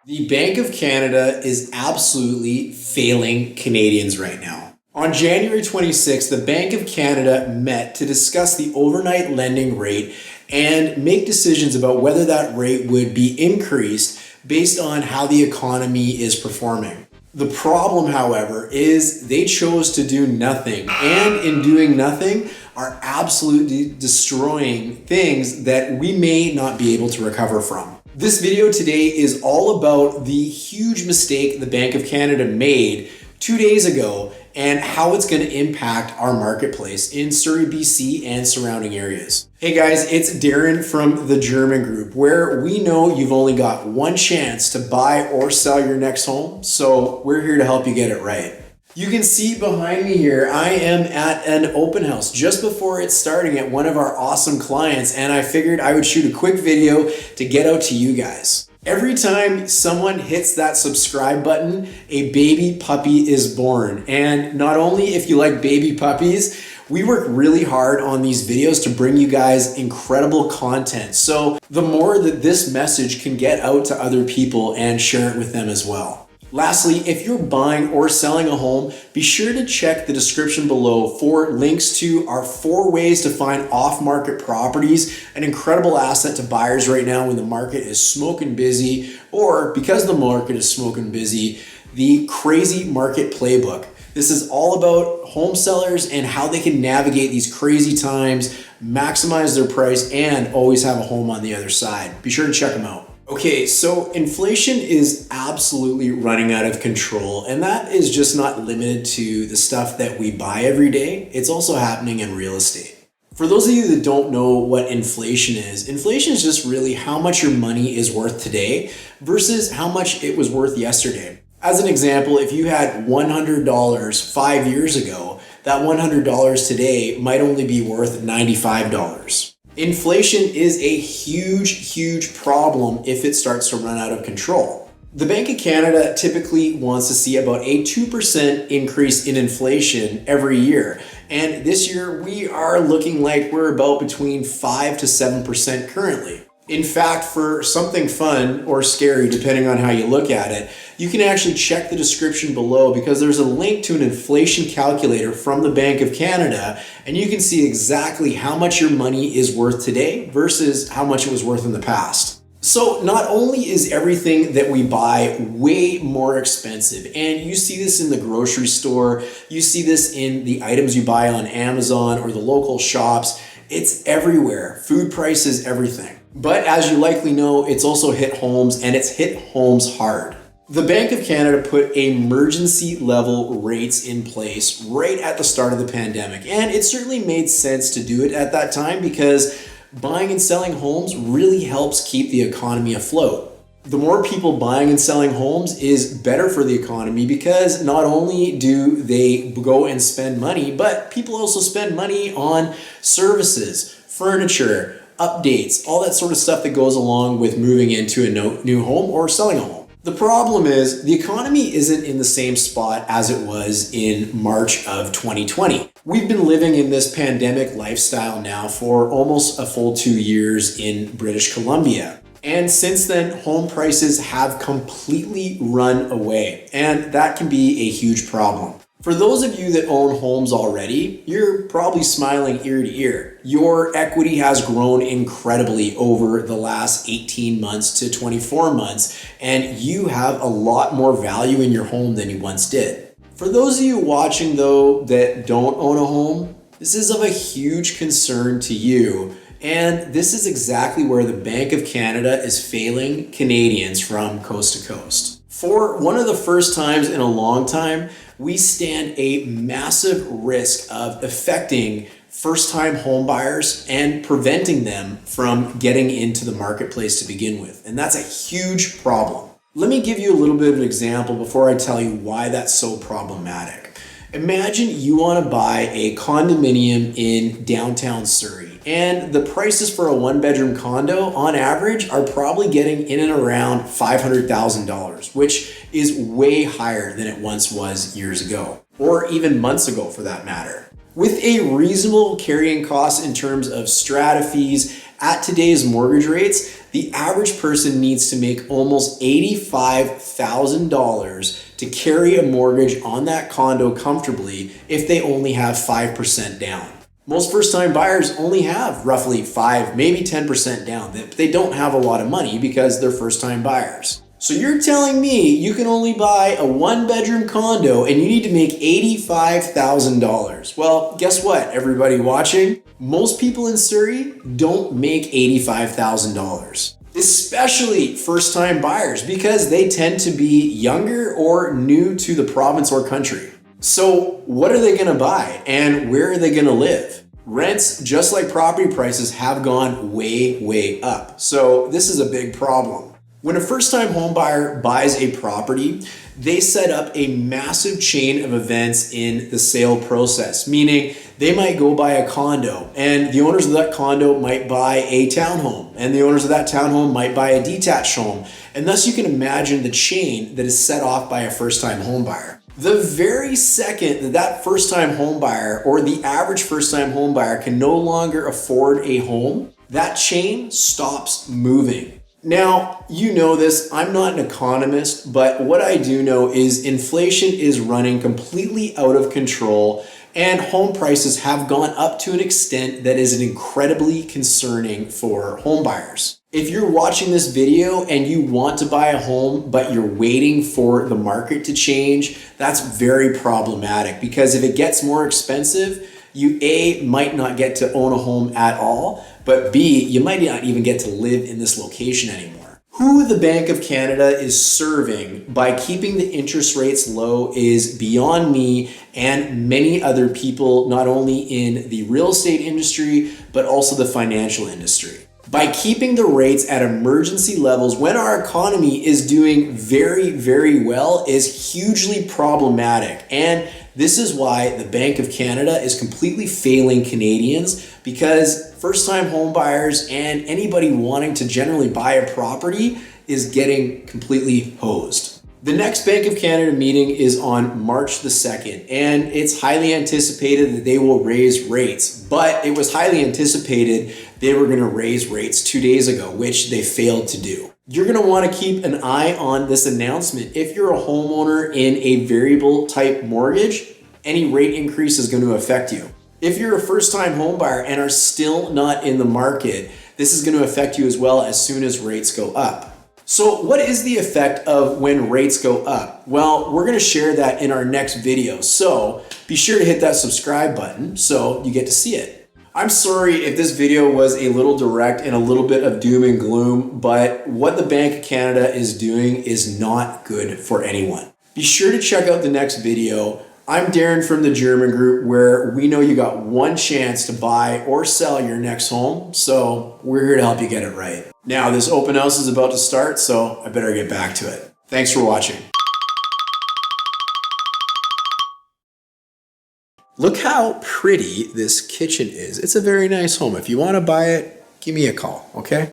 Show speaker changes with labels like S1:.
S1: The Bank of Canada is absolutely failing Canadians right now. On January 26th, the Bank of Canada met to discuss the overnight lending rate and make decisions about whether that rate would be increased based on how the economy is performing. The problem, however, is they chose to do nothing, and in doing nothing are absolutely destroying things that we may not be able to recover from. This video today is all about the huge mistake the Bank of Canada made 2 days ago and how it's going to impact our marketplace in Surrey, BC and surrounding areas. Hey guys, it's Darren from the German Group, where we know you've only got one chance to buy or sell your next home, so we're here to help you get it right. You can see behind me here, I am at an open house just before it's starting at one of our awesome clients, and I figured I would shoot a quick video to get out to you guys. Every time someone hits that subscribe button, a baby puppy is born. And not only if you like baby puppies, we work really hard on these videos to bring you guys incredible content. So the more that this message can get out to other people and share it with them as well. Lastly, if you're buying or selling a home, be sure to check the description below for links to our 4 ways to find off-market properties, an incredible asset to buyers right now when the market is smoking busy, or because the market is smoking busy, the crazy market playbook. This is all about home sellers and how they can navigate these crazy times, maximize their price, and always have a home on the other side. Be sure to check them out. Okay, so inflation is absolutely running out of control, and that is just not limited to the stuff that we buy every day. It's also happening in real estate. For those of you that don't know what inflation is just really how much your money is worth today versus how much it was worth yesterday. As an example, if you had $100 5 years ago, that $100 today might only be worth $95. Inflation is a huge problem if it starts to run out of control. The Bank of Canada typically wants to see about a 2% increase in inflation every year. And this year we are looking like we're about between 5 to 7% currently. In fact, for something fun or scary, depending on how you look at it, you can actually check the description below because there's a link to an inflation calculator from the Bank of Canada, and you can see exactly how much your money is worth today versus how much it was worth in the past. So not only is everything that we buy way more expensive, and you see this in the grocery store, you see this in the items you buy on Amazon or the local shops, it's everywhere. Food prices, everything. But as you likely know, it's also hit homes, and it's hit homes hard. The Bank of Canada put emergency level rates in place right at the start of the pandemic, and it certainly made sense to do it at that time because buying and selling homes really helps keep the economy afloat. The more people buying and selling homes is better for the economy because not only do they go and spend money, but people also spend money on services, furniture, updates, all that sort of stuff that goes along with moving into a new home or selling a home. The problem is the economy isn't in the same spot as it was in March of 2020. We've been living in this pandemic lifestyle now for almost a full 2 years in British Columbia. And since then, home prices have completely run away, and that can be a huge problem. For those of you that own homes already, you're probably smiling ear to ear. Your equity has grown incredibly over the last 18 months to 24 months, and you have a lot more value in your home than you once did. For those of you watching though that don't own a home, this is of a huge concern to you, and this is exactly where the Bank of Canada is failing Canadians from coast to coast. For one of the first times in a long time, we stand a massive risk of affecting first-time home buyers and preventing them from getting into the marketplace to begin with. And that's a huge problem. Let me give you a little bit of an example before I tell you why that's so problematic. Imagine you want to buy a condominium in downtown Surrey, and the prices for a 1-bedroom condo on average are probably getting in and around $500,000, which is way higher than it once was years ago, or even months ago for that matter. With a reasonable carrying cost in terms of strata fees at today's mortgage rates, the average person needs to make almost $85,000 to carry a mortgage on that condo comfortably if they only have 5% down. Most first-time buyers only have roughly 5, maybe 10% down. They don't have a lot of money because they're first-time buyers. So you're telling me you can only buy a one-bedroom condo and you need to make $85,000. Well, guess what, everybody watching? Most people in Surrey don't make $85,000. Especially first-time buyers because they tend to be younger or new to the province or country. So what are they gonna buy and where are they gonna live? Rents, just like property prices, have gone way, way up. So this is a big problem. When a first-time home buyer buys a property, they set up a massive chain of events in the sale process, meaning they might go buy a condo and the owners of that condo might buy a townhome and the owners of that townhome might buy a detached home. And thus you can imagine the chain that is set off by a first-time home buyer. The very second that that first-time home buyer or the average first-time home buyer can no longer afford a home, that chain stops moving. Now, you know this, I'm not an economist, but what I do know is inflation is running completely out of control and home prices have gone up to an extent that is incredibly concerning for home buyers. If you're watching this video and you want to buy a home, but you're waiting for the market to change, that's very problematic because if it gets more expensive, you A, might not get to own a home at all, but B, you might not even get to live in this location anymore. Who the Bank of Canada is serving by keeping the interest rates low is beyond me and many other people, not only in the real estate industry, but also the financial industry. By keeping the rates at emergency levels when our economy is doing very, very well is hugely problematic. And this is why the Bank of Canada is completely failing Canadians because first-time home buyers and anybody wanting to generally buy a property is getting completely hosed. The next Bank of Canada meeting is on March the 2nd, and it's highly anticipated that they will raise rates, but it was highly anticipated they were going to raise rates 2 days ago, which they failed to do. You're going to want to keep an eye on this announcement. If you're a homeowner in a variable type mortgage, any rate increase is going to affect you. If you're a first-time home buyer and are still not in the market, this is going to affect you as well as soon as rates go up. So what is the effect of when rates go up? Well, we're going to share that in our next video. So be sure to hit that subscribe button so you get to see it. I'm sorry if this video was a little direct and a little bit of doom and gloom, but what the Bank of Canada is doing is not good for anyone. Be sure to check out the next video. I'm Darren from the German Group, where we know you got one chance to buy or sell your next home, so we're here to help you get it right. Now, this open house is about to start, so I better get back to it. Thanks for watching. Look how pretty this kitchen is. It's a very nice home. If you want to buy it, give me a call, okay?